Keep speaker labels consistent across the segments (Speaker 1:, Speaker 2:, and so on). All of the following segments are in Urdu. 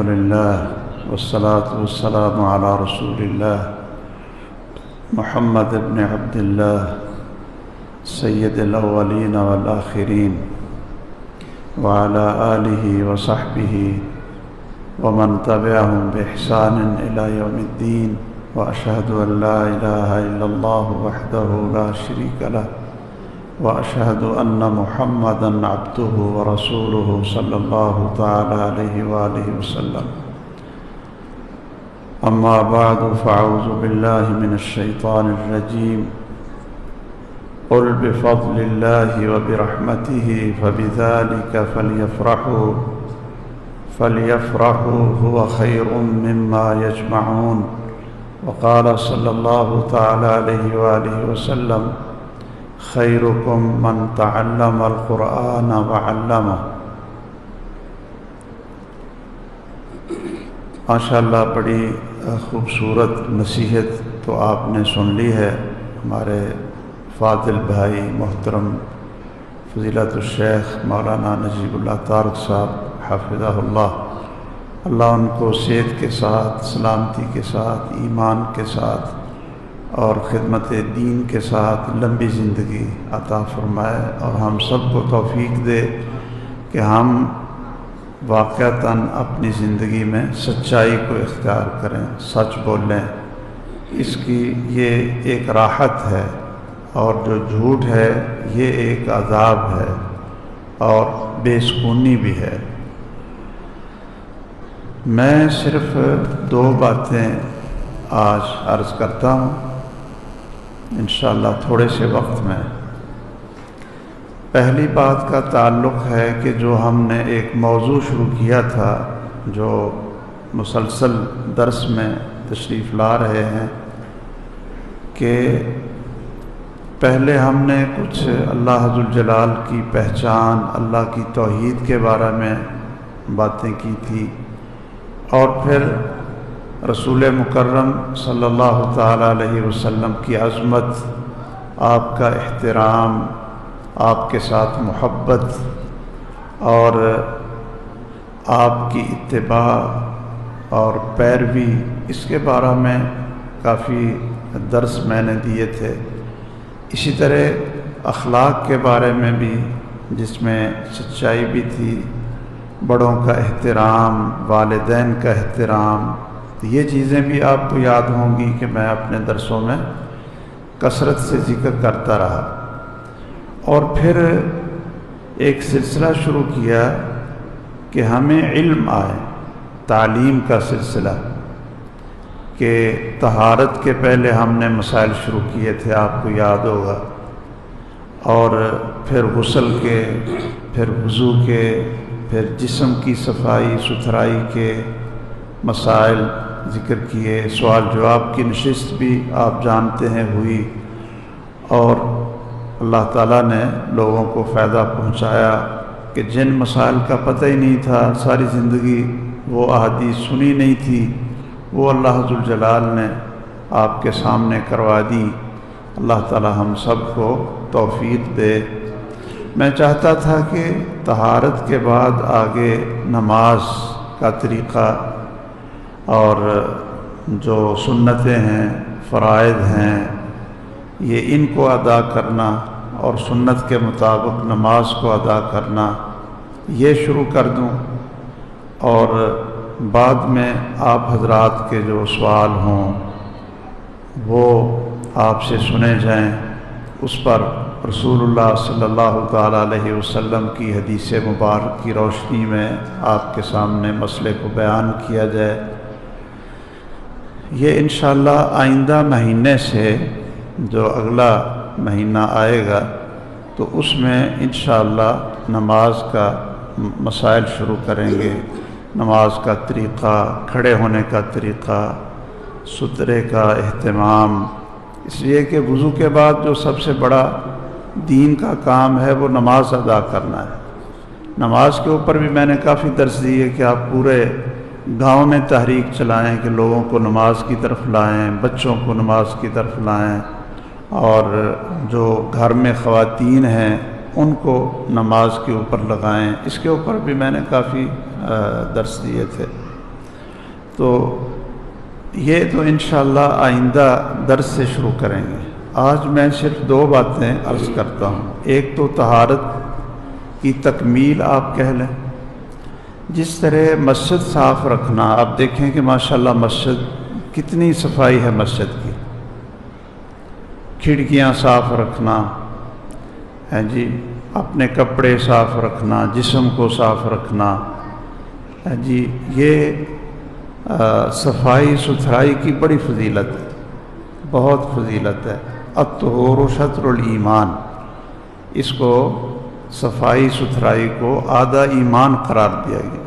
Speaker 1: لله والصلاة والسلام على رسول الله محمد بن عبد الله سيد الأولين والآخرين وعلى آله وصحبه ومن تبعهم بإحسان إلى يوم الدين وأشهد أن لا إله إلا الله وحده لا شريك له وأشهد أن محمدًا عبده ورسوله صلى الله تعالى عليه وآله وسلم أما بعد فأعوذ بالله من الشيطان الرجيم قل بفضل الله وبرحمته فبذلك فليفرحوا هو خير مما يجمعون وقال صلى الله تعالى عليه وآله وسلم خیرکم من تعلم القرآن وعلمہ۔ ماشاءاللہ بڑی خوبصورت نصیحت تو آپ نے سن لی ہے ہمارے فاضل بھائی محترم فضیلت الشیخ مولانا نجیب اللہ طارق صاحب حافظہ اللہ ان کو صحت کے ساتھ، سلامتی کے ساتھ، ایمان کے ساتھ اور خدمت دین کے ساتھ لمبی زندگی عطا فرمائے، اور ہم سب کو توفیق دے کہ ہم واقعتاً اپنی زندگی میں سچائی کو اختیار کریں، سچ بولیں۔ اس کی یہ ایک راحت ہے، اور جو جھوٹ ہے یہ ایک عذاب ہے اور بے سکونی بھی ہے۔ میں صرف دو باتیں آج عرض کرتا ہوں انشاءاللہ تھوڑے سے وقت میں۔ پہلی بات کا تعلق ہے کہ جو ہم نے ایک موضوع شروع کیا تھا، جو مسلسل درس میں تشریف لا رہے ہیں، کہ پہلے ہم نے کچھ اللہ ذوالجلال کی پہچان، اللہ کی توحید کے بارے میں باتیں کی تھی، اور پھر رسول مکرم صلی اللہ تعالیٰ علیہ وسلم کی عظمت، آپ کا احترام، آپ کے ساتھ محبت اور آپ کی اتباع اور پیروی، اس کے بارے میں کافی درس میں نے دیے تھے۔ اسی طرح اخلاق کے بارے میں بھی، جس میں سچائی بھی تھی، بڑوں کا احترام، والدین کا احترام، یہ چیزیں بھی آپ کو یاد ہوں گی کہ میں اپنے درسوں میں کثرت سے ذکر کرتا رہا۔ اور پھر ایک سلسلہ شروع کیا کہ ہمیں علم آئے، تعلیم کا سلسلہ، کہ طہارت کے پہلے ہم نے مسائل شروع کیے تھے، آپ کو یاد ہوگا، اور پھر غسل کے، پھر وضو کے، پھر جسم کی صفائی ستھرائی کے مسائل ذکر کیے، سوال جواب کی نشست بھی آپ جانتے ہیں ہوئی، اور اللہ تعالیٰ نے لوگوں کو فائدہ پہنچایا کہ جن مسائل کا پتہ ہی نہیں تھا، ساری زندگی وہ احادیث سنی نہیں تھی، وہ اللہ ذوالجلال نے آپ کے سامنے کروا دی۔ اللہ تعالیٰ ہم سب کو توفیق دے۔ میں چاہتا تھا کہ طہارت کے بعد آگے نماز کا طریقہ اور جو سنتیں ہیں، فرائض ہیں، یہ ان کو ادا کرنا اور سنت کے مطابق نماز کو ادا کرنا، یہ شروع کر دوں، اور بعد میں آپ حضرات کے جو سوال ہوں وہ آپ سے سنے جائیں، اس پر رسول اللہ صلی اللہ تعالیٰ علیہ وسلم کی حدیث مبارک کی روشنی میں آپ کے سامنے مسئلے کو بیان کیا جائے۔ یہ انشاءاللہ آئندہ مہینے سے، جو اگلا مہینہ آئے گا، تو اس میں انشاءاللہ نماز کا مسائل شروع کریں گے، نماز کا طریقہ، کھڑے ہونے کا طریقہ، سترے کا اہتمام، اس لیے کہ وضو کے بعد جو سب سے بڑا دین کا کام ہے وہ نماز ادا کرنا ہے۔ نماز کے اوپر بھی میں نے کافی درس دی ہے کہ آپ پورے گاؤں میں تحریک چلائیں کہ لوگوں کو نماز کی طرف لائیں، بچوں کو نماز کی طرف لائیں، اور جو گھر میں خواتین ہیں ان کو نماز کے اوپر لگائیں۔ اس کے اوپر بھی میں نے کافی درس دیے تھے۔ تو یہ تو انشاءاللہ آئندہ درس سے شروع کریں گے۔ آج میں صرف 2 باتیں عرض کرتا ہوں۔ ایک تو طہارت کی تکمیل آپ کہہ لیں، جس طرح مسجد صاف رکھنا، آپ دیکھیں کہ ماشاءاللہ مسجد کتنی صفائی ہے مسجد کی، کھڑکیاں صاف رکھنا ہے جی، اپنے کپڑے صاف رکھنا، جسم کو صاف رکھنا ہے جی، یہ صفائی ستھرائی کی بڑی فضیلت ہے، بہت فضیلت ہے۔ الطہور شطر الایمان، اس کو صفائی ستھرائی کو آدھا ایمان قرار دیا گیا،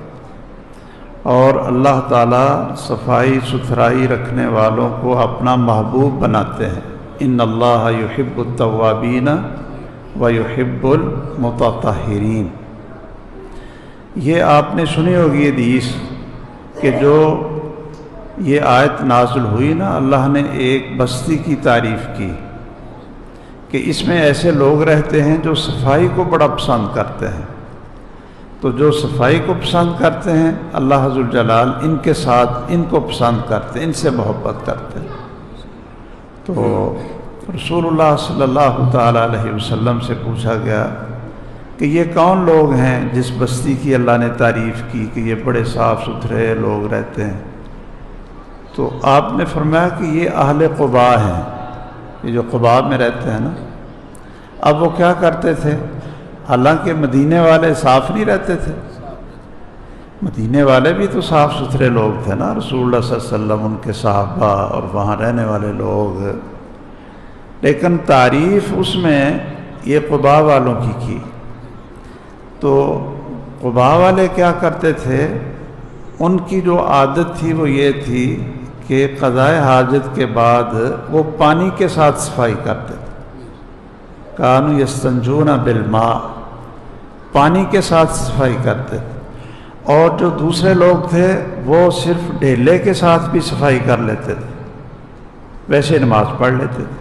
Speaker 1: اور اللہ تعالیٰ صفائی ستھرائی رکھنے والوں کو اپنا محبوب بناتے ہیں۔ ان اللہ یحب التوابین ویحب المتطہرین۔ یہ آپ نے سنی ہوگی حدیث کہ جو یہ آیت نازل ہوئی نا، اللہ نے ایک بستی کی تعریف کی کہ اس میں ایسے لوگ رہتے ہیں جو صفائی کو بڑا پسند کرتے ہیں۔ تو جو صفائی کو پسند کرتے ہیں، اللہ ذوالجلال ان کے ساتھ ان کو پسند کرتے ہیں، ان سے محبت کرتے ہیں۔ تو رسول اللہ صلی اللہ تعالیٰ علیہ وسلم سے پوچھا گیا کہ یہ کون لوگ ہیں جس بستی کی اللہ نے تعریف کی کہ یہ بڑے صاف ستھرے لوگ رہتے ہیں؟ تو آپ نے فرمایا کہ یہ اہل قباء ہیں، یہ جو قباء میں رہتے ہیں نا۔ اب وہ کیا کرتے تھے؟ حالانکہ مدینے والے صاف نہیں رہتے تھے، مدینے والے بھی تو صاف ستھرے لوگ تھے نا، رسول اللہ صلی اللہ علیہ وسلم، ان کے صحابہ اور وہاں رہنے والے لوگ، لیکن تعریف اس میں یہ قباء والوں کی۔ تو قباء والے کیا کرتے تھے؟ ان کی جو عادت تھی وہ یہ تھی کہ قضاء حاجت کے بعد وہ پانی کے ساتھ صفائی کرتے تھے۔ کانوا یستنجون بالماء، پانی کے ساتھ صفائی کرتے تھے۔ اور جو دوسرے لوگ تھے وہ صرف ڈھیلے کے ساتھ بھی صفائی کر لیتے تھے، ویسے نماز پڑھ لیتے تھے۔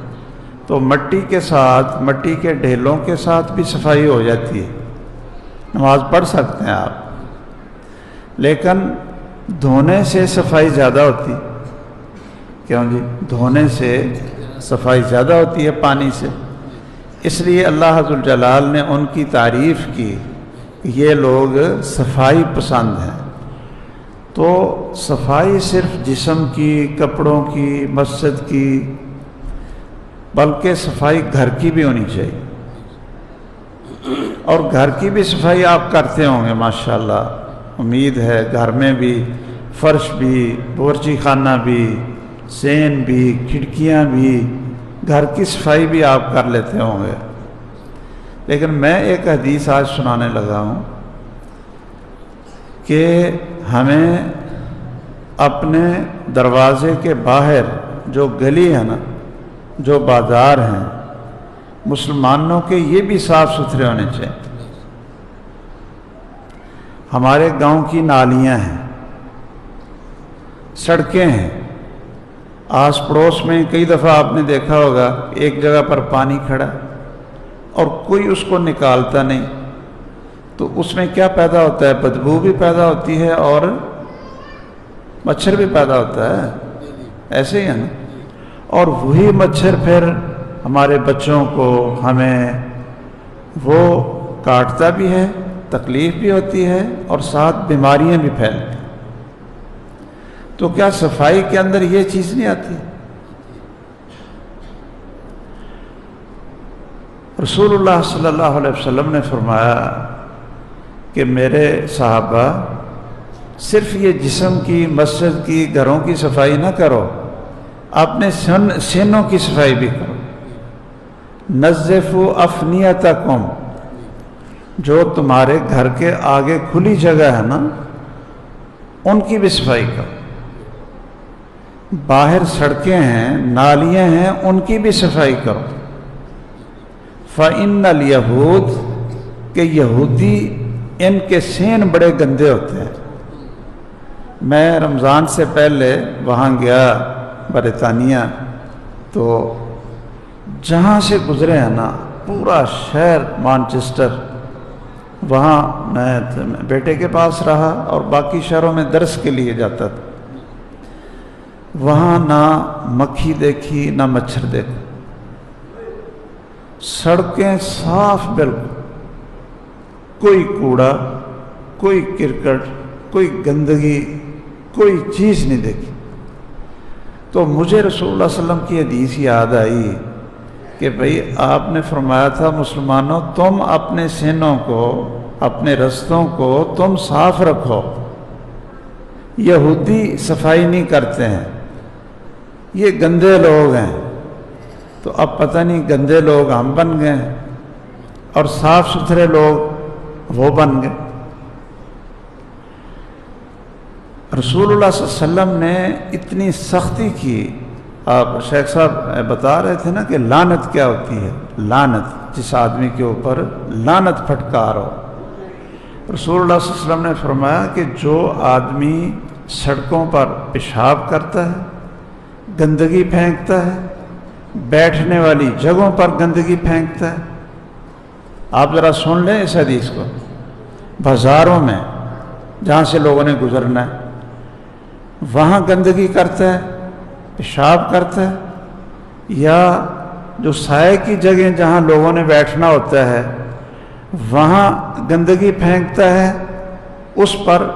Speaker 1: تو مٹی کے ساتھ، مٹی کے ڈھیلوں کے ساتھ بھی صفائی ہو جاتی ہے، نماز پڑھ سکتے ہیں آپ، لیکن دھونے سے صفائی زیادہ ہوتی۔ کیوں جی؟ دھونے سے صفائی زیادہ ہوتی ہے پانی سے، اس لیے اللہ ذوالجلال نے ان کی تعریف کی کہ یہ لوگ صفائی پسند ہیں۔ تو صفائی صرف جسم کی، کپڑوں کی، مسجد کی، بلکہ صفائی گھر کی بھی ہونی چاہیے۔ اور گھر کی بھی صفائی آپ کرتے ہوں گے ماشاءاللہ، امید ہے گھر میں بھی، فرش بھی، باورچی خانہ بھی، سین بھی، کھڑکیاں بھی، گھر کی صفائی بھی آپ کر لیتے ہوں گے۔ لیکن میں ایک حدیث آج سنانے لگا ہوں کہ ہمیں اپنے دروازے کے باہر جو گلی ہے نا، جو بازار ہیں مسلمانوں کے، یہ بھی صاف ستھرے ہونے چاہیے۔ ہمارے گاؤں کی نالیاں ہیں، سڑکیں ہیں، آس پڑوس میں کئی دفعہ آپ نے دیکھا ہوگا ایک جگہ پر پانی کھڑا اور کوئی اس کو نکالتا نہیں، تو اس میں کیا پیدا ہوتا ہے؟ بدبو بھی پیدا ہوتی ہے اور مچھر بھی پیدا ہوتا ہے، ایسے ہی ہے نا۔ اور وہی مچھر پھر ہمارے بچوں کو، ہمیں وہ کاٹتا بھی ہے، تکلیف بھی ہوتی ہے، اور ساتھ بیماریاں بھی پھیلتی ہیں۔ تو کیا صفائی کے اندر یہ چیز نہیں آتی؟ رسول اللہ صلی اللہ علیہ وسلم نے فرمایا کہ میرے صحابہ صرف یہ جسم کی، مسجد کی، گھروں کی صفائی نہ کرو، اپنے سینوں کی صفائی بھی کرو۔ نظفوا افنیتکم، جو تمہارے گھر کے آگے کھلی جگہ ہے نا، ان کی بھی صفائی کرو۔ باہر سڑکیں ہیں، نالیاں ہیں، ان کی بھی صفائی کرو۔ فَإِنَّ الْيَهُودَ، کہ یہودی ان کے سین بڑے گندے ہوتے ہیں۔ میں رمضان سے پہلے وہاں گیا برطانیہ، تو جہاں سے گزرے ہیں نا پورا شہر مانچسٹر، وہاں میں بیٹے کے پاس رہا اور باقی شہروں میں درس کے لیے جاتا تھا۔ وہاں نہ مکھی دیکھی نہ مچھر دیکھا، سڑکیں صاف بالکل، کوئی کوڑا، کوئی کرکٹ، کوئی گندگی، کوئی چیز نہیں دیکھی۔ تو مجھے رسول اللہ صلی اللہ علیہ وسلم کی حدیث یاد آئی کہ بھئی آپ نے فرمایا تھا مسلمانوں تم اپنے سینوں کو، اپنے رستوں کو تم صاف رکھو۔ یہودی صفائی نہیں کرتے ہیں، یہ گندے لوگ ہیں۔ تو اب پتہ نہیں گندے لوگ ہم بن گئے ہیں اور صاف ستھرے لوگ وہ بن گئے۔ رسول اللہ صلی اللہ علیہ وسلم نے اتنی سختی کی۔ آپ شیخ صاحب بتا رہے تھے نا کہ لعنت کیا ہوتی ہے، لعنت جس آدمی کے اوپر لعنت پھٹکار ہو۔ رسول اللہ صلی اللہ علیہ وسلم نے فرمایا کہ جو آدمی سڑکوں پر پیشاب کرتا ہے، گندگی پھینکتا ہے، بیٹھنے والی جگہوں پر گندگی پھینکتا ہے، آپ ذرا سن لیں اس حدیث کو، بازاروں میں جہاں سے لوگوں نے گزرنا ہے وہاں گندگی کرتا ہے، پیشاب کرتا ہے، یا جو سائے کی جگہ جہاں لوگوں نے بیٹھنا ہوتا ہے وہاں گندگی پھینکتا ہے، اس پر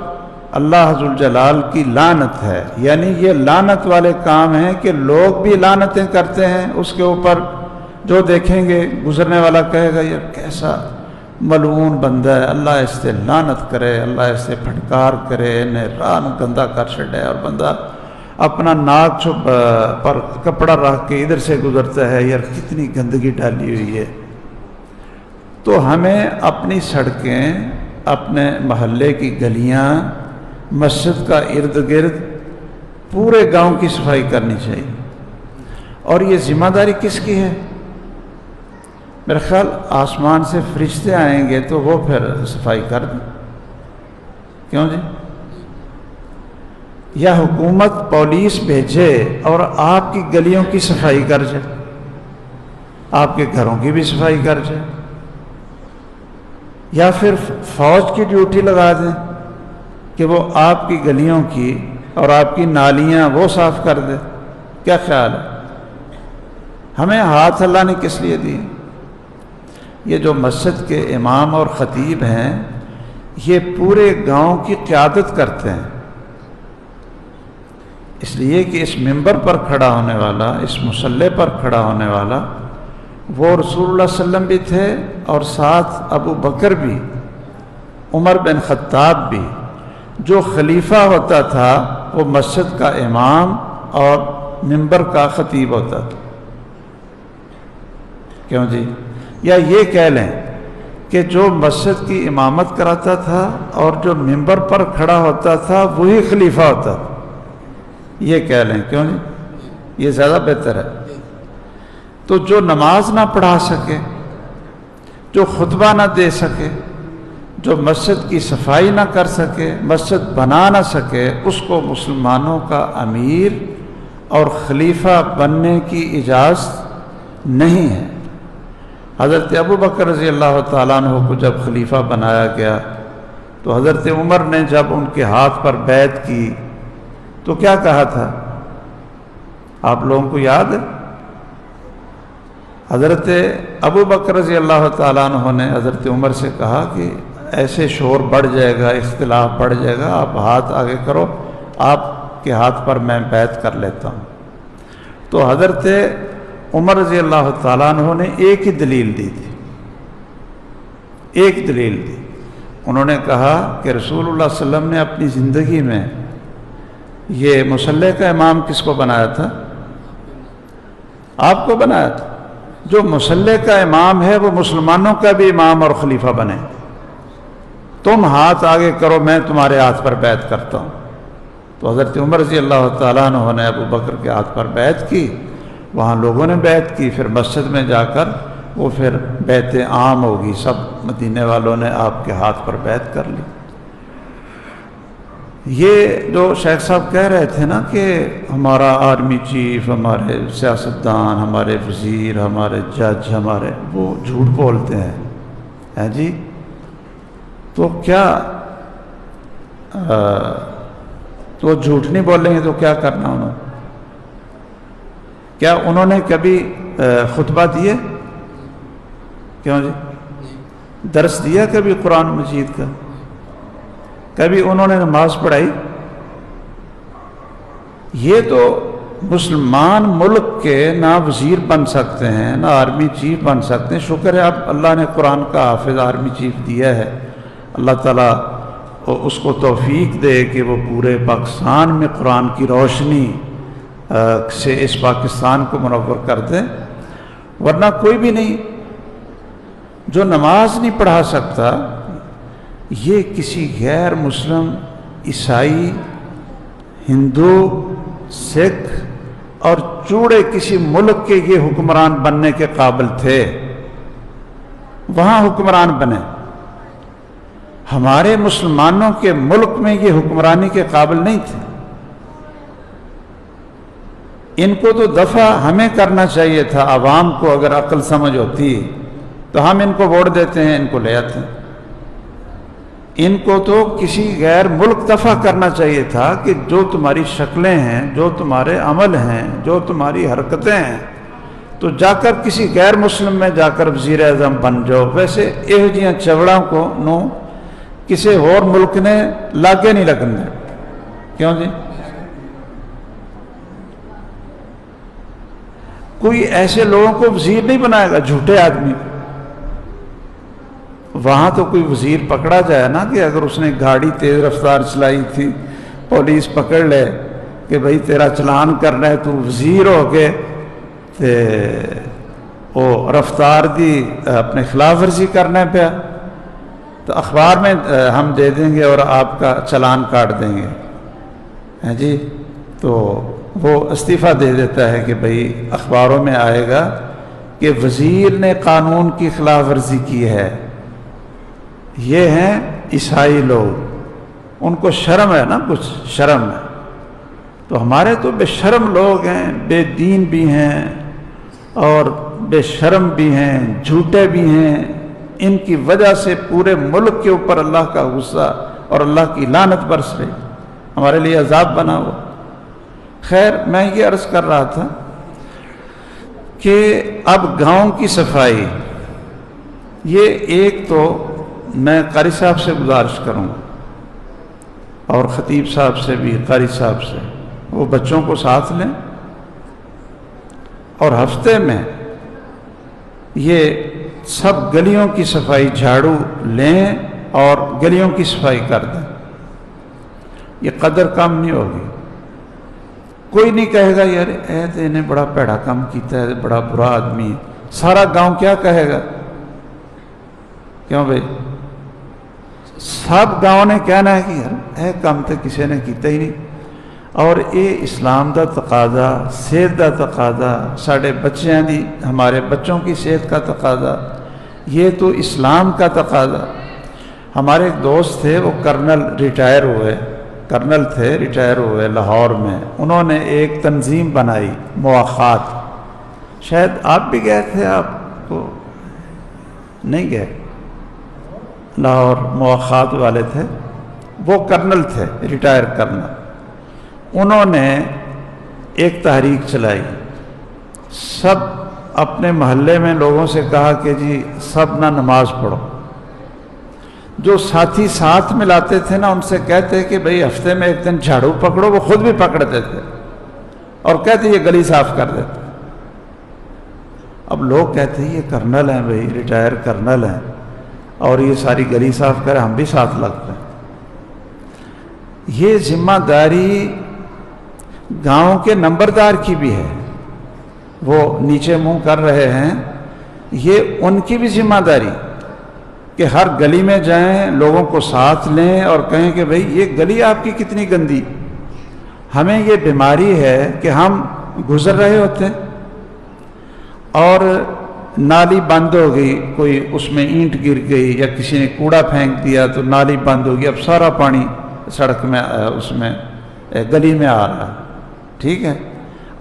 Speaker 1: اللہ ذوالجلال کی لعنت ہے۔ یعنی یہ لعنت والے کام ہیں کہ لوگ بھی لعنتیں کرتے ہیں اس کے اوپر، جو دیکھیں گے گزرنے والا کہے گا یہ کیسا ملعون بندہ ہے، اللہ اس سے لعنت کرے، اللہ اس سے پھٹکار کرے، انہیں راہ گندہ کر چھڑے، اور بندہ اپنا ناک چھپ پر کپڑا رکھ کے ادھر سے گزرتا ہے، یار کتنی گندگی ڈالی ہوئی ہے۔ تو ہمیں اپنی سڑکیں، اپنے محلے کی گلیاں، مسجد کا ارد گرد، پورے گاؤں کی صفائی کرنی چاہیے۔ اور یہ ذمہ داری کس کی ہے؟ میرا خیال آسمان سے فرشتے آئیں گے تو وہ پھر صفائی کر دیں، کیوں جی؟ یا حکومت پولیس بھیجے اور آپ کی گلیوں کی صفائی کر جائے، آپ کے گھروں کی بھی صفائی کر جائے، یا پھر فوج کی ڈیوٹی لگا دیں کہ وہ آپ کی گلیوں کی اور آپ کی نالیاں وہ صاف کر دے۔ کیا خیال ہے؟ ہمیں ہاتھ اللہ نے کس لیے دیے؟ یہ جو مسجد کے امام اور خطیب ہیں یہ پورے گاؤں کی قیادت کرتے ہیں، اس لیے کہ اس منبر پر کھڑا ہونے والا، اس مصلی پر کھڑا ہونے والا وہ رسول اللہ صلی اللہ علیہ وسلم بھی تھے، اور ساتھ ابو بکر بھی، عمر بن خطاب بھی۔ جو خلیفہ ہوتا تھا وہ مسجد کا امام اور منبر کا خطیب ہوتا تھا، کیوں جی؟ یا یہ کہہ لیں کہ جو مسجد کی امامت کراتا تھا اور جو منبر پر کھڑا ہوتا تھا وہی خلیفہ ہوتا تھا، یہ کہہ لیں، کیوں جی؟ یہ زیادہ بہتر ہے۔ تو جو نماز نہ پڑھا سکے، جو خطبہ نہ دے سکے، جو مسجد کی صفائی نہ کر سکے، مسجد بنا نہ سکے، اس کو مسلمانوں کا امیر اور خلیفہ بننے کی اجازت نہیں ہے۔ حضرت ابو بکر رضی اللہ تعالیٰ عنہ کو جب خلیفہ بنایا گیا تو حضرت عمر نے جب ان کے ہاتھ پر بیعت کی تو کیا کہا تھا؟ آپ لوگوں کو یاد ہے؟ حضرت ابو بکر رضی اللہ تعالیٰ عنہ نے حضرت عمر سے کہا کہ ایسے شور بڑھ جائے گا، اختلاف بڑھ جائے گا، آپ ہاتھ آگے کرو، آپ کے ہاتھ پر میں بیعت کر لیتا ہوں۔ تو حضرت عمر رضی اللہ تعالیٰ عنہ نے ایک ہی دلیل دی تھی، ایک دلیل دی۔ انہوں نے کہا کہ رسول اللہ صلی اللہ علیہ وسلم نے اپنی زندگی میں یہ مصلی کا امام کس کو بنایا تھا؟ آپ کو بنایا تھا۔ جو مصلی کا امام ہے وہ مسلمانوں کا بھی امام اور خلیفہ بنے۔ تم ہاتھ آگے کرو، میں تمہارے ہاتھ پر بیعت کرتا ہوں۔ تو حضرت عمر رضی اللہ تعالیٰ عنہ نے ابو بکر کے ہاتھ پر بیعت کی، وہاں لوگوں نے بیعت کی، پھر مسجد میں جا کر وہ پھر بیعت عام ہوگی، سب مدینے والوں نے آپ کے ہاتھ پر بیعت کر لی۔ یہ جو شیخ صاحب کہہ رہے تھے نا کہ ہمارا آرمی چیف، ہمارے سیاستدان، ہمارے وزیر، ہمارے جج، ہمارے، وہ جھوٹ بولتے ہیں جی، تو کیا تو جھوٹ نہیں بولیں گے تو کیا کرنا انہوں نے؟ کیا انہوں نے کبھی خطبہ دیے؟ کیوں جی؟ درس دیا کبھی قرآن مجید کا؟ کبھی انہوں نے نماز پڑھائی؟ یہ تو مسلمان ملک کے نہ وزیر بن سکتے ہیں، نہ آرمی چیف بن سکتے ہیں۔ شکر ہے اب اللہ نے قرآن کا حافظ آرمی چیف دیا ہے، اللہ تعالیٰ اس کو توفیق دے کہ وہ پورے پاکستان میں قرآن کی روشنی سے اس پاکستان کو منور کر دے، ورنہ کوئی بھی نہیں جو نماز نہیں پڑھا سکتا۔ یہ کسی غیر مسلم، عیسائی، ہندو، سکھ اور چوڑے کسی ملک کے یہ حکمران بننے کے قابل تھے، وہاں حکمران بنے۔ ہمارے مسلمانوں کے ملک میں یہ حکمرانی کے قابل نہیں تھے۔ ان کو تو دفع ہمیں کرنا چاہیے تھا، عوام کو اگر عقل سمجھ ہوتی تو ہم ان کو ووٹ دیتے ہیں، ان کو لے آتے ہیں۔ ان کو تو کسی غیر ملک دفع کرنا چاہیے تھا کہ جو تمہاری شکلیں ہیں، جو تمہارے عمل ہیں، جو تمہاری حرکتیں ہیں، تو جا کر کسی غیر مسلم میں جا کر وزیر اعظم بن جاؤ۔ ویسے یہ جیاں چوڑاں کو نو کسی اور ملک نے لاگے نہیں لگنے۔ کیوں جی؟ کوئی ایسے لوگوں کو وزیر نہیں بنائے گا، جھوٹے آدمی۔ وہاں تو کوئی وزیر پکڑا جائے نا کہ اگر اس نے گاڑی تیز رفتار چلائی تھی، پولیس پکڑ لے کہ بھئی تیرا چلان کرنا ہے، تو وزیر ہو کے وہ رفتار دی اپنے خلاف ورزی کرنے پہ، تو اخبار میں ہم دے دیں گے اور آپ کا چلان کاٹ دیں گے، ہیں جی؟ تو وہ استعفیٰ دے دیتا ہے کہ بھئی اخباروں میں آئے گا کہ وزیر نے قانون کی خلاف ورزی کی ہے۔ یہ ہیں عیسائی لوگ، ان کو شرم ہے نا، کچھ شرم ہے۔ تو ہمارے تو بے شرم لوگ ہیں، بے دین بھی ہیں اور بے شرم بھی ہیں، جھوٹے بھی ہیں۔ ان کی وجہ سے پورے ملک کے اوپر اللہ کا غصہ اور اللہ کی لعنت برس رہی، ہمارے لیے عذاب بنا ہوا۔ خیر، میں یہ عرض کر رہا تھا کہ اب گاؤں کی صفائی، یہ ایک تو میں قاری صاحب سے گزارش کروں اور خطیب صاحب سے بھی، قاری صاحب سے، وہ بچوں کو ساتھ لیں اور ہفتے میں یہ سب گلیوں کی صفائی جھاڑو لیں اور گلیوں کی صفائی کر دیں۔ یہ قدر کم نہیں ہوگی۔ کوئی نہیں کہے گا یار انہیں بڑا پیڑا کام کیتا ہے، بڑا برا آدمی ہے۔ سارا گاؤں کیا کہے گا؟ کیوں بھائی؟ سب گاؤں نے کہنا ہے کہ یار کام تو کسی نے کیتا ہی نہیں۔ اور یہ اسلام دا تقاضا، صحت دا تقاضا، ساڑھے بچیاں دی، ہمارے بچوں کی صحت کا تقاضا، یہ تو اسلام کا تقاضا۔ ہمارے ایک دوست تھے، وہ کرنل تھے، ریٹائر ہوئے لاہور میں۔ انہوں نے ایک تنظیم بنائی، مواخات۔ شاید آپ بھی گئے تھے، آپ کو نہیں گئے؟ لاہور مواخات والے تھے، وہ کرنل تھے، ریٹائر کرنل۔ انہوں نے ایک تحریک چلائی، سب اپنے محلے میں لوگوں سے کہا کہ جی سب نہ نماز پڑھو۔ جو ساتھی ساتھ ملاتے تھے نا، ان سے کہتے کہ بھئی ہفتے میں ایک دن جھاڑو پکڑو، وہ خود بھی پکڑتے تھے اور کہتے یہ گلی صاف کر دیتے۔ اب لوگ کہتے ہیں یہ کرنل ہیں بھئی، ریٹائر کرنل ہیں اور یہ ساری گلی صاف کریں، ہم بھی ساتھ لگتے ہیں۔ یہ ذمہ داری گاؤں کے نمبردار کی بھی ہے، وہ نیچے منہ کر رہے ہیں، یہ ان کی بھی ذمہ داری کہ ہر گلی میں جائیں، لوگوں کو ساتھ لیں اور کہیں کہ بھئی یہ گلی آپ کی کتنی گندی، ہمیں یہ بیماری ہے کہ ہم گزر رہے ہوتے ہیں اور نالی بند ہو گئی، کوئی اس میں اینٹ گر گئی یا کسی نے کوڑا پھینک دیا تو نالی بند ہو گئی، اب سارا پانی سڑک میں اس میں گلی میں آ رہا، ٹھیک ہے؟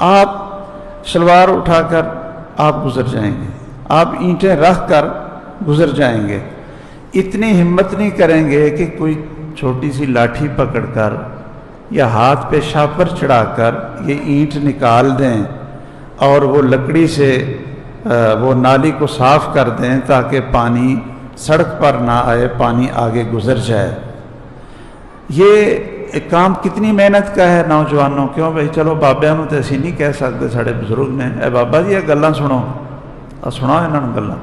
Speaker 1: آپ شلوار اٹھا کر آپ گزر جائیں گے، آپ اینٹیں رکھ کر گزر جائیں گے، اتنی ہمت نہیں کریں گے کہ کوئی چھوٹی سی لاٹھی پکڑ کر یا ہاتھ پہ شاپر چڑھا کر یہ اینٹ نکال دیں اور وہ لکڑی سے وہ نالی کو صاف کر دیں تاکہ پانی سڑک پر نہ آئے، پانی آگے گزر جائے۔ یہ کام کتنی محنت کا ہے نوجوانوں، کیوں بھائی چلو بابیاں نوں تے اسی نہیں کہہ سکتے، ساڑے بزرگ نے اے بابا جی یہ گلاں سنو، سناؤ انہاں نوں گلاں،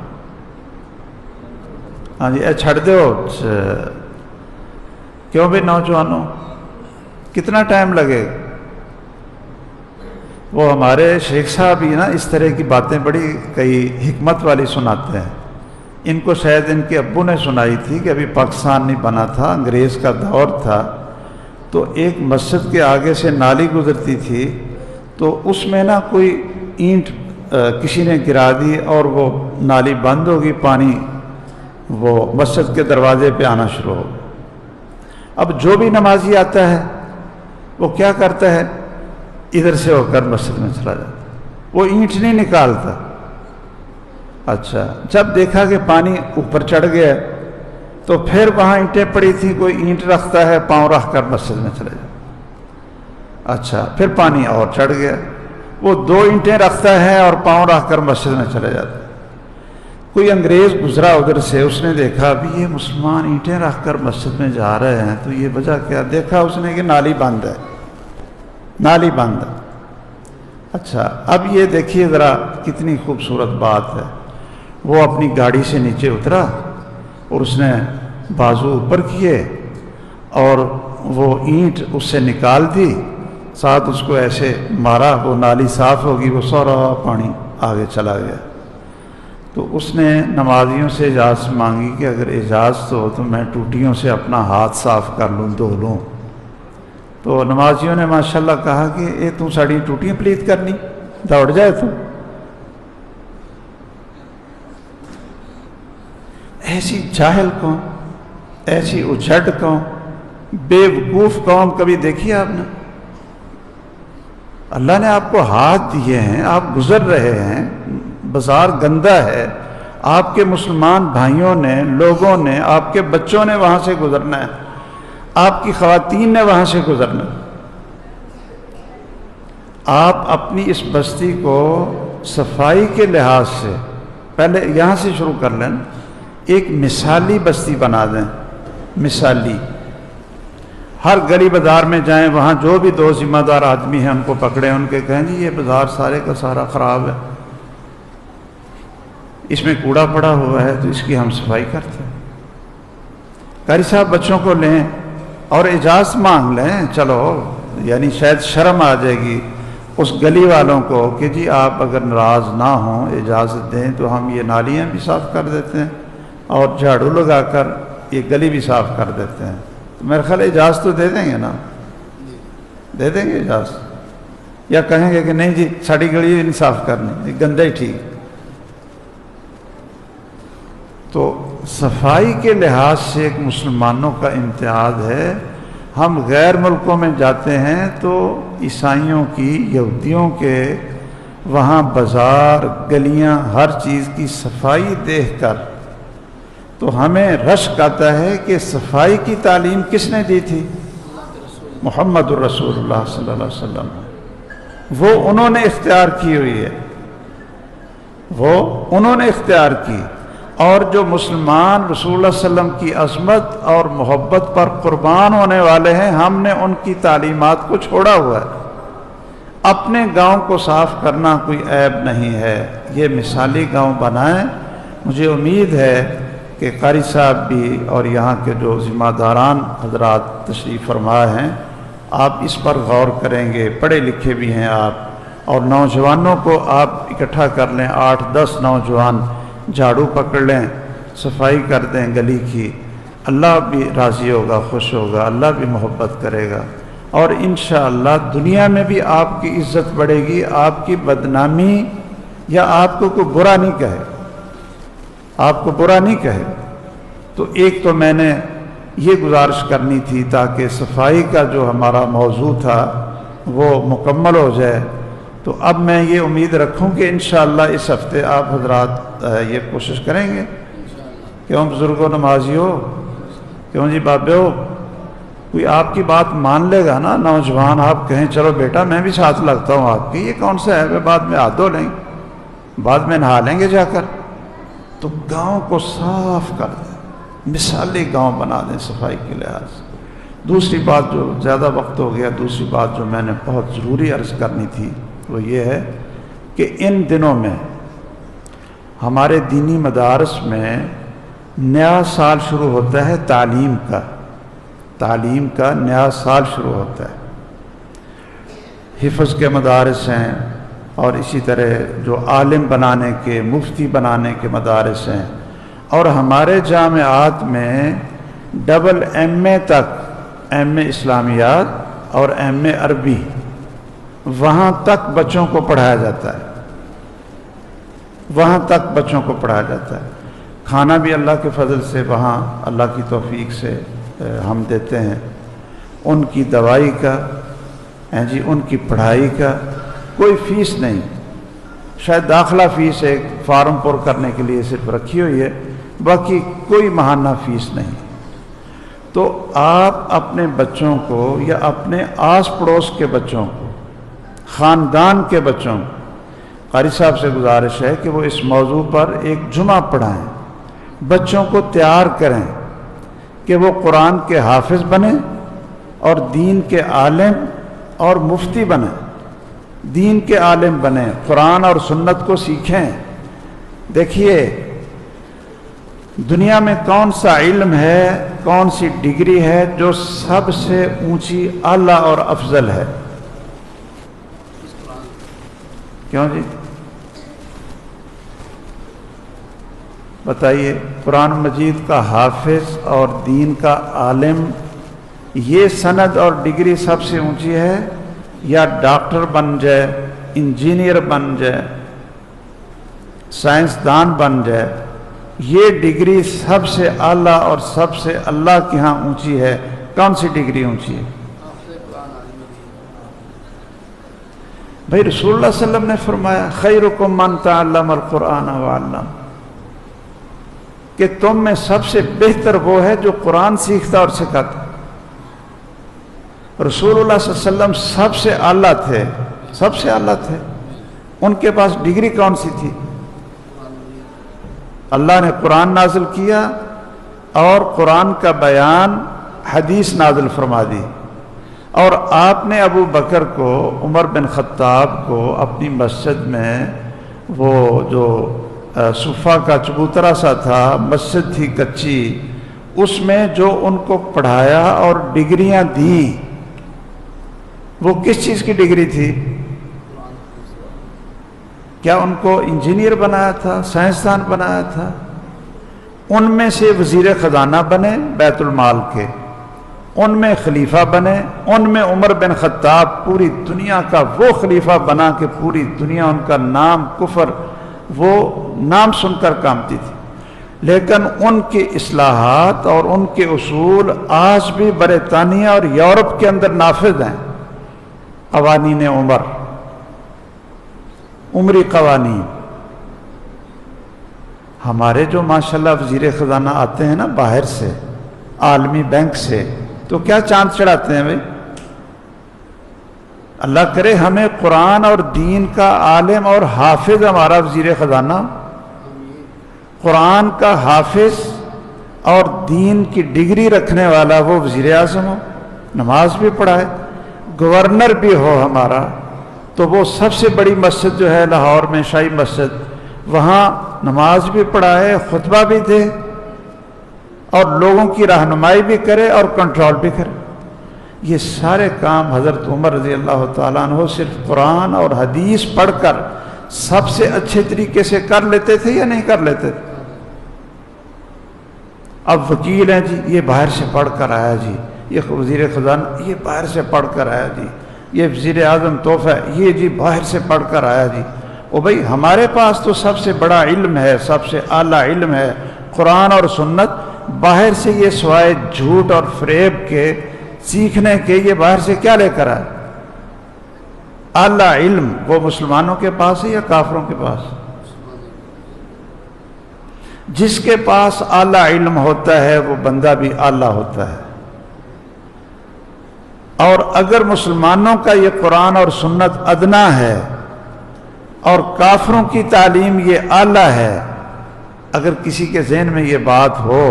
Speaker 1: ہاں جی اے چھڑ دیو، کیوں بھائی نوجوانوں کتنا ٹائم لگے گا؟ وہ ہمارے شیخ صاحب ہی نا اس طرح کی باتیں بڑی کئی حکمت والی سناتے ہیں۔ ان کو شاید ان کے ابو نے سنائی تھی کہ ابھی پاکستان نہیں بنا تھا، انگریز کا دور تھا، تو ایک مسجد کے آگے سے نالی گزرتی تھی، تو اس میں نا کوئی اینٹ کسی نے گرا دی اور وہ نالی بند ہوگی، پانی وہ مسجد کے دروازے پہ آنا شروع ہو۔ اب جو بھی نمازی آتا ہے وہ کیا کرتا ہے، ادھر سے ہو کر مسجد میں چلا جاتا، وہ اینٹ نہیں نکالتا۔ اچھا جب دیکھا کہ پانی اوپر چڑھ گیا تو پھر وہاں اینٹیں پڑی تھی، کوئی اینٹ رکھتا ہے، پاؤں رکھ کر مسجد میں چلے جاتا۔ اچھا پھر پانی اور چڑھ گیا، وہ 2 اینٹیں رکھتا ہے اور پاؤں رکھ کر مسجد میں چلے جاتا۔ کوئی انگریز گزرا ادھر سے، اس نے دیکھا بھی یہ مسلمان اینٹیں رکھ کر مسجد میں جا رہے ہیں، تو یہ وجہ کیا؟ دیکھا اس نے کہ نالی بند ہے، نالی بند ہے۔ اچھا اب یہ دیکھیے ذرا کتنی خوبصورت بات ہے، وہ اپنی گاڑی سے نیچے اترا اور اس نے بازو اوپر کیے اور وہ اینٹ اس سے نکال دی، ساتھ اس کو ایسے مارا، وہ نالی صاف ہوگی، وہ سارا پانی آگے چلا گیا۔ تو اس نے نمازیوں سے اجازت مانگی کہ اگر اجازت ہو تو میں ٹوٹیوں سے اپنا ہاتھ صاف کر لوں، دھو لوں۔ تو نمازیوں نے ماشاءاللہ کہا کہ اے تو ساڑی ٹوٹیاں پلیت کرنی، دوڑ جائے تو۔ ایسی جاہل قوم، ایسی اجھٹ قوم، بے وقوف قوم کبھی دیکھی آپ نے؟ اللہ نے آپ کو ہاتھ دیے ہیں، آپ گزر رہے ہیں، بازار گندا ہے، آپ کے مسلمان بھائیوں نے، لوگوں نے، آپ کے بچوں نے وہاں سے گزرنا ہے، آپ کی خواتین نے وہاں سے گزرنا ہے۔ آپ اپنی اس بستی کو صفائی کے لحاظ سے پہلے یہاں سے شروع کر لیں، ایک مثالی بستی بنا دیں، مثالی۔ ہر گلی بازار میں جائیں، وہاں جو بھی 2 ذمہ دار آدمی ہیں ان کو پکڑیں، ان کے کہیں جی یہ بازار سارے کا سارا خراب ہے، اس میں کوڑا پڑا ہوا ہے تو اس کی ہم صفائی کرتے ہیں۔ قاری صاحب بچوں کو لیں اور اجازت مانگ لیں، چلو یعنی شاید شرم آ جائے گی اس گلی والوں کو کہ جی آپ اگر ناراض نہ ہوں اجازت دیں تو ہم یہ نالیاں بھی صاف کر دیتے ہیں اور جھاڑو لگا کر یہ گلی بھی صاف کر دیتے ہیں۔ تو میرے خیال اجازت تو دے دیں گے نا، دے دیں گے اجازت، یا کہیں گے کہ نہیں جی ساڑی گلی نہیں صاف کرنی، گندہ ہی ٹھیک۔ تو صفائی کے لحاظ سے ایک مسلمانوں کا امتیاز ہے۔ ہم غیر ملکوں میں جاتے ہیں تو عیسائیوں کی، یہودیوں کے وہاں بازار، گلیاں، ہر چیز کی صفائی دیکھ کر تو ہمیں رشک آتا ہے کہ صفائی کی تعلیم کس نے دی تھی؟ محمد الرسول اللہ صلی اللہ علیہ وسلم، وہ انہوں نے اختیار کی ہوئی ہے، وہ انہوں نے اختیار کی۔ اور جو مسلمان رسول اللہ صلی اللہ علیہ وسلم کی عظمت اور محبت پر قربان ہونے والے ہیں، ہم نے ان کی تعلیمات کو چھوڑا ہوا ہے۔ اپنے گاؤں کو صاف کرنا کوئی عیب نہیں ہے، یہ مثالی گاؤں بنائیں۔ مجھے امید ہے کہ قاری صاحب بھی اور یہاں کے جو ذمہ داران حضرات تشریف فرما ہیں، آپ اس پر غور کریں گے، پڑھے لکھے بھی ہیں آپ، اور نوجوانوں کو آپ اکٹھا کر لیں، 8-10 نوجوان جھاڑو پکڑ لیں، صفائی کر دیں گلی کی، اللہ بھی راضی ہوگا، خوش ہوگا، اللہ بھی محبت کرے گا، اور انشاءاللہ دنیا میں بھی آپ کی عزت بڑھے گی، آپ کی بدنامی یا آپ کو کوئی برا نہیں کہے، آپ کو برا نہیں کہے۔ تو ایک تو میں نے یہ گزارش کرنی تھی تاکہ صفائی کا جو ہمارا موضوع تھا وہ مکمل ہو جائے۔ تو اب میں یہ امید رکھوں کہ انشاءاللہ اس ہفتے آپ حضرات یہ کوشش کریں گے، کیوں بزرگوں، نمازیوں، کیوں جی بابیو، کوئی آپ کی بات مان لے گا نا نوجوان، آپ کہیں چلو بیٹا میں بھی ساتھ لگتا ہوں آپ کی، یہ کون سا ہے بعد میں ہاتھ دھو لیں گے، بعد میں نہا لیں گے جا کر، تو گاؤں کو صاف کر دیں، مثالی گاؤں بنا دیں صفائی کے لحاظ سے۔ دوسری بات جو زیادہ وقت ہو گیا، دوسری بات جو میں نے بہت ضروری عرض کرنی تھی وہ یہ ہے کہ ان دنوں میں ہمارے دینی مدارس میں نیا سال شروع ہوتا ہے، تعلیم کا نیا سال شروع ہوتا ہے۔ حفظ کے مدارس ہیں اور اسی طرح جو عالم بنانے کے، مفتی بنانے کے مدارس ہیں، اور ہمارے جامعات میں ڈبل ایم اے تک، ایم اے اسلامیات اور ایم اے عربی، وہاں تک بچوں کو پڑھایا جاتا ہے، وہاں تک بچوں کو پڑھایا جاتا ہے۔ کھانا بھی اللہ کے فضل سے وہاں اللہ کی توفیق سے ہم دیتے ہیں، ان کی دوائی کا ان کی پڑھائی کا کوئی فیس نہیں، شاید داخلہ فیس ایک فارم پر کرنے کے لیے صرف رکھی ہوئی ہے، باقی کوئی ماہانہ فیس نہیں۔ تو آپ اپنے بچوں کو یا اپنے آس پڑوس کے بچوں کو، خاندان کے بچوں کو، قاری صاحب سے گزارش ہے کہ وہ اس موضوع پر ایک جمعہ پڑھائیں، بچوں کو تیار کریں کہ وہ قرآن کے حافظ بنیں اور دین کے عالم اور مفتی بنیں، دین کے عالم بنیں، قرآن اور سنت کو سیکھیں۔ دیکھیے دنیا میں کون سا علم ہے، کون سی ڈگری ہے جو سب سے اونچی، اعلیٰ اور افضل ہے؟ کیوں جی بتائیے؟ قرآن مجید کا حافظ اور دین کا عالم، یہ سند اور ڈگری سب سے اونچی ہے، یا ڈاکٹر بن جائے، انجینئر بن جائے، سائنسدان بن جائے، یہ ڈگری سب سے اعلیٰ اور سب سے اللہ کے ہاں اونچی ہے؟ کون سی ڈگری اونچی ہے؟ بھائی رسول اللہ صلی اللہ علیہ وسلم نے فرمایا خیرکم من تعلم القرآن وعلم، کہ تم میں سب سے بہتر وہ ہے جو قرآن سیکھتا اور سکھاتا۔ رسول اللہ صلی اللہ علیہ وسلم سب سے اعلیٰ تھے، سب سے اعلیٰ تھے، ان کے پاس ڈگری کون سی تھی؟ اللہ نے قرآن نازل کیا اور قرآن کا بیان حدیث نازل فرما دی، اور آپ نے ابو بکر کو، عمر بن خطاب کو اپنی مسجد میں، وہ جو صفہ کا چبوترا سا تھا، مسجد تھی کچی، اس میں جو ان کو پڑھایا اور ڈگریاں دیں، وہ کس چیز کی ڈگری تھی؟ کیا ان کو انجینئر بنایا تھا، سائنسدان بنایا تھا؟ ان میں سے وزیر خزانہ بنے بیت المال کے، ان میں خلیفہ بنے، ان میں عمر بن خطاب پوری دنیا کا وہ خلیفہ بنا کہ پوری دنیا ان کا نام کفر، وہ نام سن کر کامتی تھی، لیکن ان کی اصلاحات اور ان کے اصول آج بھی برطانیہ اور یورپ کے اندر نافذ ہیں۔ قوانین عمری قوانین، ہمارے جو ماشاءاللہ وزیر خزانہ آتے ہیں نا باہر سے، عالمی بینک سے، تو کیا چاند چڑھاتے ہیں بھائی؟ اللہ کرے ہمیں قرآن اور دین کا عالم اور حافظ ہمارا وزیر خزانہ، قرآن کا حافظ اور دین کی ڈگری رکھنے والا وہ وزیر اعظم ہو، نماز بھی پڑھائے، گورنر بھی ہو ہمارا، تو وہ سب سے بڑی مسجد جو ہے لاہور میں شاہی مسجد، وہاں نماز بھی پڑھائے، خطبہ بھی دے اور لوگوں کی رہنمائی بھی کرے اور کنٹرول بھی کرے۔ یہ سارے کام حضرت عمر رضی اللہ تعالیٰ عنہ صرف قرآن اور حدیث پڑھ کر سب سے اچھے طریقے سے کر لیتے تھے یا نہیں کر لیتے تھے؟ اب وکیل ہیں جی، یہ باہر سے پڑھ کر آیا جی، یہ وزیر خزانہ یہ باہر سے پڑھ کر آیا جی، یہ وزیر اعظم تحفہ یہ جی باہر سے پڑھ کر آیا جی۔ او بھائی ہمارے پاس تو سب سے بڑا علم ہے، سب سے اعلیٰ علم ہے قرآن اور سنت، باہر سے یہ سوائے جھوٹ اور فریب کے سیکھنے کے یہ باہر سے کیا لے کر آئے؟ اعلیٰ علم وہ مسلمانوں کے پاس ہے یا کافروں کے پاس؟ جس کے پاس اعلیٰ علم ہوتا ہے وہ بندہ بھی اعلیٰ ہوتا ہے، اور اگر مسلمانوں کا یہ قرآن اور سنت ادنا ہے اور کافروں کی تعلیم یہ اعلیٰ ہے، اگر کسی کے ذہن میں یہ بات ہو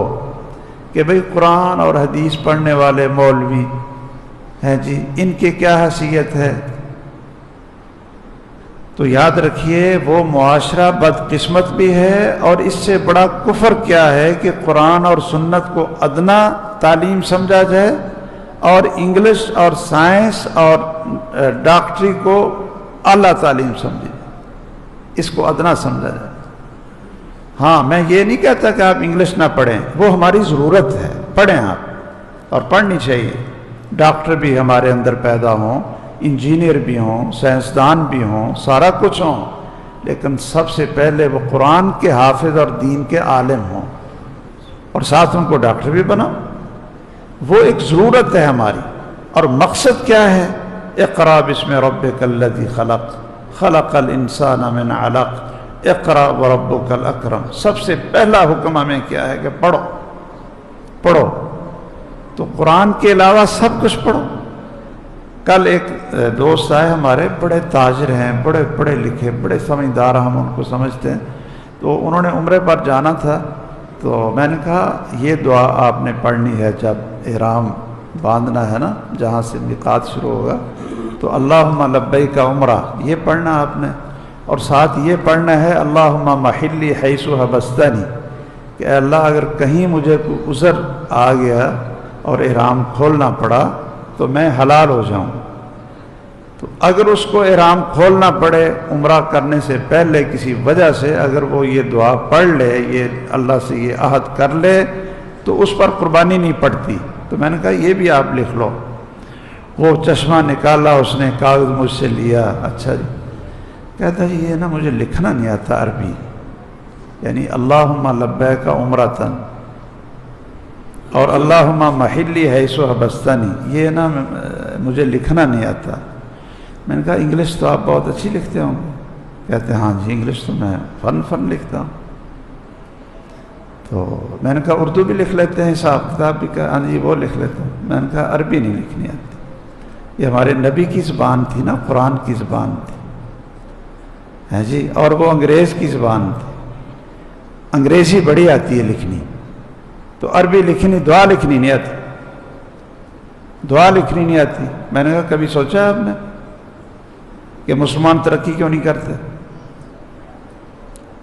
Speaker 1: کہ بھئی قرآن اور حدیث پڑھنے والے مولوی ہیں جی، ان کی کیا حیثیت ہے، تو یاد رکھیے وہ معاشرہ بدقسمت بھی ہے، اور اس سے بڑا کفر کیا ہے کہ قرآن اور سنت کو ادنا تعلیم سمجھا جائے اور انگلش اور سائنس اور ڈاکٹری کو اعلیٰ تعلیم سمجھے، اس کو ادنا سمجھا جائے۔ ہاں، میں یہ نہیں کہتا کہ آپ انگلش نہ پڑھیں، وہ ہماری ضرورت ہے، پڑھیں آپ، اور پڑھنی چاہیے۔ ڈاکٹر بھی ہمارے اندر پیدا ہوں، انجینئر بھی ہوں، سائنسدان بھی ہوں، سارا کچھ ہوں، لیکن سب سے پہلے وہ قرآن کے حافظ اور دین کے عالم ہوں، اور ساتھ ان کو ڈاکٹر بھی بناؤ۔ وہ ایک ضرورت ہے ہماری، اور مقصد کیا ہے؟ اقرأ بسم ربک الذی خلق، خلق الانسان من علق، اقرأ وربک الاکرم۔ سب سے پہلا حکم ہمیں کیا ہے کہ پڑھو، پڑھو۔ تو قرآن کے علاوہ سب کچھ پڑھو۔ کل ایک دوست آئے ہمارے، بڑے تاجر ہیں، بڑے پڑھے لکھے، بڑے سمجھدار، ہم ان کو سمجھتے ہیں، تو انہوں نے عمرے پر جانا تھا، تو میں نے کہا یہ دعا آپ نے پڑھنی ہے جب احرام باندھنا ہے نا، جہاں سے میقات شروع ہوگا، تو اللہم لبیک عمرہ، یہ پڑھنا آپ نے، اور ساتھ یہ پڑھنا ہے اللہم محلی حیث حبستنی، کہ اے اللہ اگر کہیں مجھے کوئی عذر آ گیا اور احرام کھولنا پڑا تو میں حلال ہو جاؤں۔ تو اگر اس کو احرام کھولنا پڑے عمرہ کرنے سے پہلے کسی وجہ سے، اگر وہ یہ دعا پڑھ لے، یہ اللہ سے یہ عہد کر لے، تو اس پر قربانی نہیں پڑتی۔ تو میں نے کہا یہ بھی آپ لکھ لو۔ وہ چشمہ نکالا، اس نے کاغذ مجھ سے لیا، اچھا جی، کہتا جی یہ نا مجھے لکھنا نہیں آتا عربی، یعنی اللہم لبیک عمرتن اور اللہم محلی حیث حبستنی، یہ نا مجھے لکھنا نہیں آتا۔ میں نے کہا انگلش تو آپ بہت اچھی لکھتے ہوں گے؟ کہتے ہیں ہاں جی، انگلش تو میں فن لکھتا ہوں۔ تو میں نے کہا اردو بھی لکھ لیتے ہیں، حساب کتاب بھی کہا ہاں جی وہ لکھ لیتے ہیں۔ میں نے کہا عربی نہیں لکھنی آتی، یہ ہمارے نبی کی زبان تھی نا، قرآن کی زبان تھی، ہے جی، اور وہ انگریز کی زبان تھی، انگریزی بڑی آتی ہے لکھنی، تو عربی لکھنی، دعا لکھنی نہیں آتی، دعا لکھنی نہیں آتی۔ میں نے کہا کبھی سوچا آپ نے کہ مسلمان ترقی کیوں نہیں کرتے؟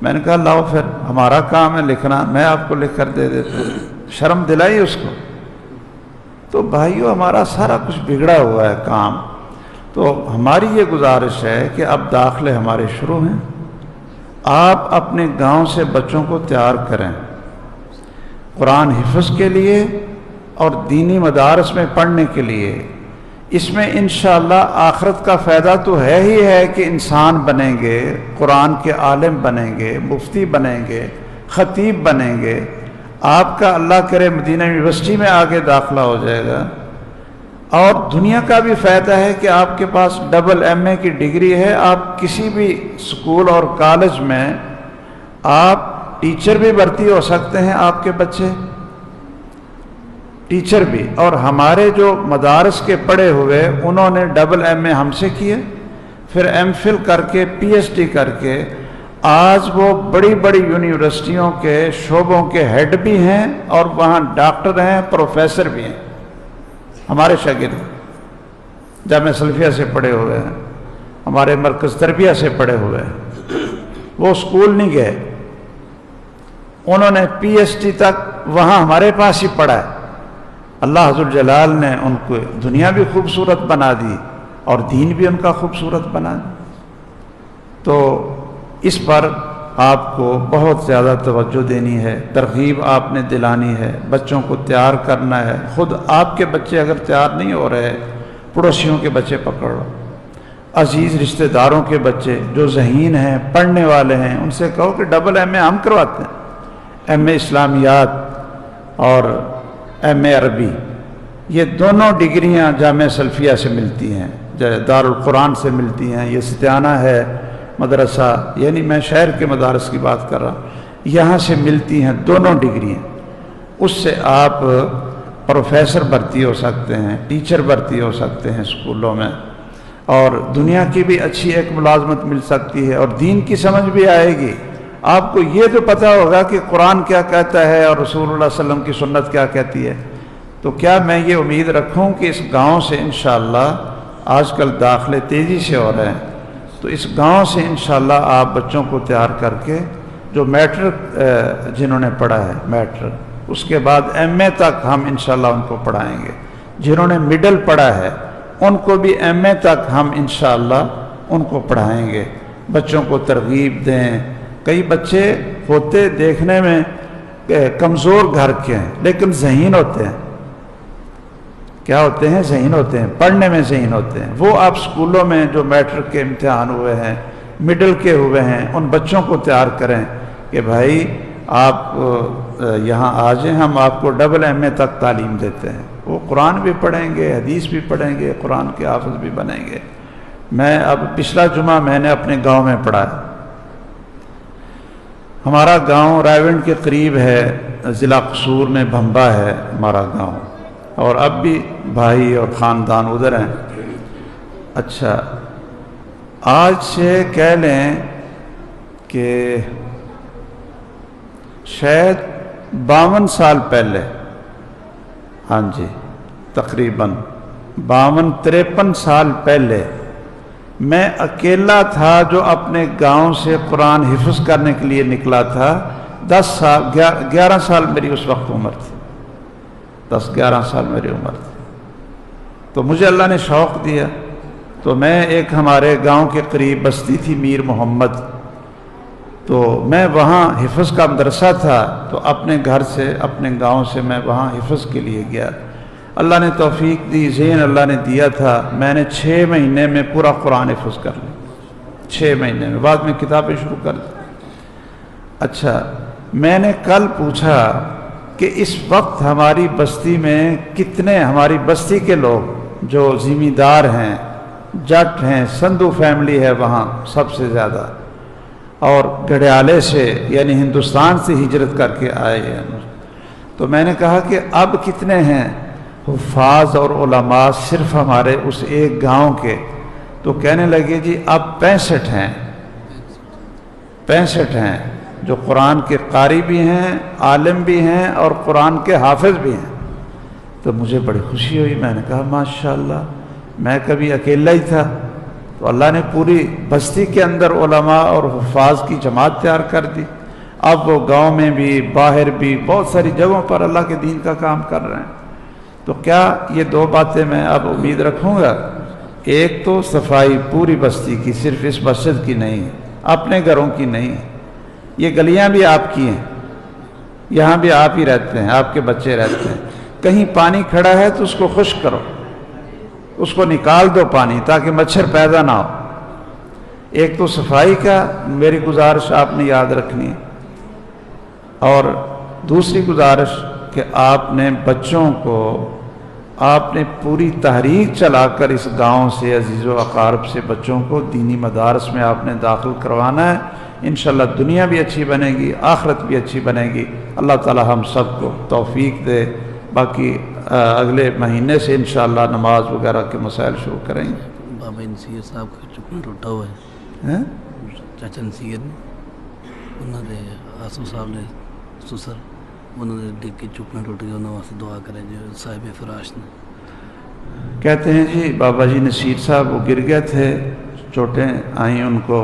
Speaker 1: میں نے کہا لاؤ پھر ہمارا کام ہے لکھنا، میں آپ کو لکھ کر دے دیتا ہوں، شرم دلائی اس کو۔ تو بھائیو ہمارا سارا کچھ بگڑا ہوا ہے کام، تو ہماری یہ گزارش ہے کہ اب داخلے ہمارے شروع ہیں، آپ اپنے گاؤں سے بچوں کو تیار کریں قرآن حفظ کے لیے اور دینی مدارس میں پڑھنے کے لیے۔ اس میں انشاءاللہ آخرت کا فائدہ تو ہے ہی ہے کہ انسان بنیں گے، قرآن کے عالم بنیں گے، مفتی بنیں گے، خطیب بنیں گے، آپ کا اللہ کرے مدینہ یونیورسٹی میں آگے داخلہ ہو جائے گا، اور دنیا کا بھی فائدہ ہے کہ آپ کے پاس ڈبل ایم اے کی ڈگری ہے، آپ کسی بھی اسکول اور کالج میں آپ ٹیچر بھی بھرتی ہو سکتے ہیں، آپ کے بچے ٹیچر بھی۔ اور ہمارے جو مدارس کے پڑھے ہوئے انہوں نے ڈبل ایم اے ہم سے کیے، پھر ایم فل کر کے پی ایچ ڈی کر کے آج وہ بڑی بڑی یونیورسٹیوں کے شعبوں کے ہیڈ بھی ہیں، اور وہاں ڈاکٹر ہیں، پروفیسر بھی ہیں، ہمارے شاگرد جامعہ سلفیہ سے پڑھے ہوئے ہیں، ہمارے مرکز تربیہ سے پڑھے ہوئے ہیں۔ وہ اسکول نہیں گئے، انہوں نے پی ایچ ڈی تک وہاں ہمارے پاس ہی پڑھا ہے۔ اللہ حضر جلال نے ان کو دنیا بھی خوبصورت بنا دی اور دین بھی ان کا خوبصورت بنا دی۔ تو اس پر آپ کو بہت زیادہ توجہ دینی ہے، ترغیب آپ نے دلانی ہے، بچوں کو تیار کرنا ہے۔ خود آپ کے بچے اگر تیار نہیں ہو رہے، پڑوسیوں کے بچے پکڑ لو، عزیز رشتہ داروں کے بچے جو ذہین ہیں، پڑھنے والے ہیں، ان سے کہو کہ ڈبل ایم اے ہم کرواتے ہیں، ایم اے اسلامیات اور ایم اے عربی، یہ دونوں ڈگریاں جامعہ سلفیہ سے ملتی ہیں، دارالقرآن سے ملتی ہیں، یہ ستیانہ ہے مدرسہ، یعنی میں شہر کے مدارس کی بات کر رہا ہوں، یہاں سے ملتی ہیں دونوں ڈگریاں۔ اس سے آپ پروفیسر بھرتی ہو سکتے ہیں، ٹیچر بھرتی ہو سکتے ہیں اسکولوں میں، اور دنیا کی بھی اچھی ایک ملازمت مل سکتی ہے، اور دین کی سمجھ بھی آئے گی۔ آپ کو یہ تو پتہ ہوگا کہ قرآن کیا کہتا ہے اور رسول اللہ صلی اللہ علیہ وسلم کی سنت کیا کہتی ہے۔ تو کیا میں یہ امید رکھوں کہ اس گاؤں سے انشاءاللہ، آج کل داخلے تیزی سے ہو رہے ہیں، تو اس گاؤں سے انشاءاللہ آپ بچوں کو تیار کر کے، جو میٹرک جنہوں نے پڑھا ہے میٹرک، اس کے بعد ایم اے تک ہم انشاءاللہ ان کو پڑھائیں گے، جنہوں نے مڈل پڑھا ہے ان کو بھی ایم اے تک ہم انشاءاللہ ان کو پڑھائیں گے۔ بچوں کو ترغیب دیں۔ کئی بچے ہوتے دیکھنے میں کمزور گھر کے ہیں لیکن ذہین ہوتے ہیں۔ کیا ہوتے ہیں؟ ذہین ہوتے ہیں، پڑھنے میں ذہین ہوتے ہیں۔ وہ آپ اسکولوں میں جو میٹرک کے امتحان ہوئے ہیں، مڈل کے ہوئے ہیں، ان بچوں کو تیار کریں کہ بھائی آپ یہاں آ جائیں، ہم آپ کو ڈبل ایم اے تک تعلیم دیتے ہیں۔ وہ قرآن بھی پڑھیں گے، حدیث بھی پڑھیں گے، قرآن کے حافظ بھی بنیں گے۔ میں اب پچھلا جمعہ میں نے اپنے گاؤں میں پڑھا ہے۔ ہمارا گاؤں رائیونڈ کے قریب ہے، ضلع قصور میں بھمبا ہے ہمارا گاؤں، اور اب بھی بھائی اور خاندان ادھر ہیں۔ اچھا، آج سے کہہ لیں کہ شاید 52 سال پہلے، ہاں جی تقریباً 52-53 سال پہلے میں اکیلا تھا جو اپنے گاؤں سے قرآن حفظ کرنے کے لیے نکلا تھا۔ 11 سال میری اس وقت عمر تھی، 10-11 سال میری عمر تھی۔ تو مجھے اللہ نے شوق دیا، تو میں ایک ہمارے گاؤں کے قریب بستی تھی میر محمد، تو میں وہاں حفظ کا مدرسہ تھا، تو اپنے گھر سے اپنے گاؤں سے میں وہاں حفظ کے لیے گیا۔ اللہ نے توفیق دی، ذہن اللہ نے دیا تھا، میں نے 6 مہینے میں پورا قرآن حفظ کر لیا، 6 مہینے میں، بعد میں کتابیں شروع کر دی۔ اچھا، میں نے کل پوچھا کہ اس وقت ہماری بستی میں کتنے، ہماری بستی کے لوگ جو زمیندار ہیں، جٹ ہیں، سندھو فیملی ہے وہاں سب سے زیادہ، اور گڑھیالے سے یعنی ہندوستان سے ہجرت کر کے آئے ہیں۔ تو میں نے کہا کہ اب کتنے ہیں حفاظ اور علماء صرف ہمارے اس ایک گاؤں کے؟ تو کہنے لگے جی اب 65 ہیں، 65 ہیں جو قرآن کے قاری بھی ہیں، عالم بھی ہیں اور قرآن کے حافظ بھی ہیں۔ تو مجھے بڑی خوشی ہوئی، میں نے کہا ماشاءاللہ، میں کبھی اکیلا ہی تھا، تو اللہ نے پوری بستی کے اندر علماء اور حفاظ کی جماعت تیار کر دی۔ اب وہ گاؤں میں بھی باہر بھی بہت ساری جگہوں پر اللہ کے دین کا کام کر رہے ہیں۔ تو کیا یہ 2 باتیں میں اب امید رکھوں گا؟ ایک تو صفائی پوری بستی کی، صرف اس مسجد کی نہیں، اپنے گھروں کی نہیں، یہ گلیاں بھی آپ کی ہیں، یہاں بھی آپ ہی رہتے ہیں، آپ کے بچے رہتے ہیں۔ کہیں پانی کھڑا ہے تو اس کو خشک کرو، اس کو نکال دو پانی، تاکہ مچھر پیدا نہ ہو۔ ایک تو صفائی کا میری گزارش آپ نے یاد رکھنی ہے، اور دوسری گزارش کہ آپ نے بچوں کو، آپ نے پوری تحریک چلا کر اس گاؤں سے، عزیز و اقارب سے بچوں کو دینی مدارس میں آپ نے داخل کروانا ہے۔ انشاءاللہ دنیا بھی اچھی بنے گی، آخرت بھی اچھی بنے گی۔ اللہ تعالی ہم سب کو توفیق دے۔ باقی اگلے مہینے سے انشاءاللہ نماز وغیرہ کے مسائل شروع کریں گے۔
Speaker 2: بابا نصیر صاحب کا چکنا ٹوٹا ہوا ہے، چاچا نصیر نے، انہوں نے آسو صاحب نے سسر، انہوں نے ڈگ کے چکنا ٹوٹ گیا، انہوں واسطے دعا کریں جو صاحب فراش نے۔
Speaker 1: کہتے ہیں جی بابا جی نصیر صاحب وہ گر گئے تھے، چوٹیں آئیں ان کو،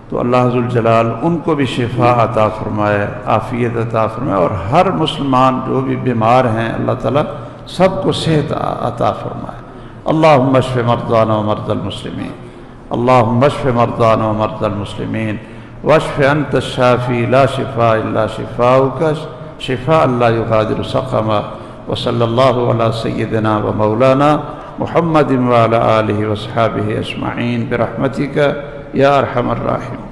Speaker 1: تو اللہ ذوالجلال ان کو بھی شفا عطا فرمائے، عافیت عطا فرمائے، اور ہر مسلمان جو بھی بیمار ہیں اللہ تعالیٰ سب کو صحت عطا فرمائے۔ اللہم اشف مرضانا و مرضی المسلمین، اللہم اشف مرضانا و مرضی المسلمین، واشف انت الشافی لا شفاء الا شفاؤک شفاء لا یغادر سقما، وصلی اللہ علی سیدنا و مولانا محمد وعلی آلہ وصحابہ اجمعین برحمتک یا ارحم الراحمین۔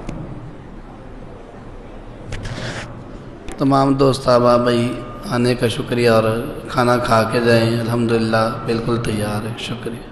Speaker 2: تمام دوست احباب بھائی آنے کا شکریہ، اور کھانا کھا کے جائیں، الحمدللہ بالکل تیار ہے، شکریہ۔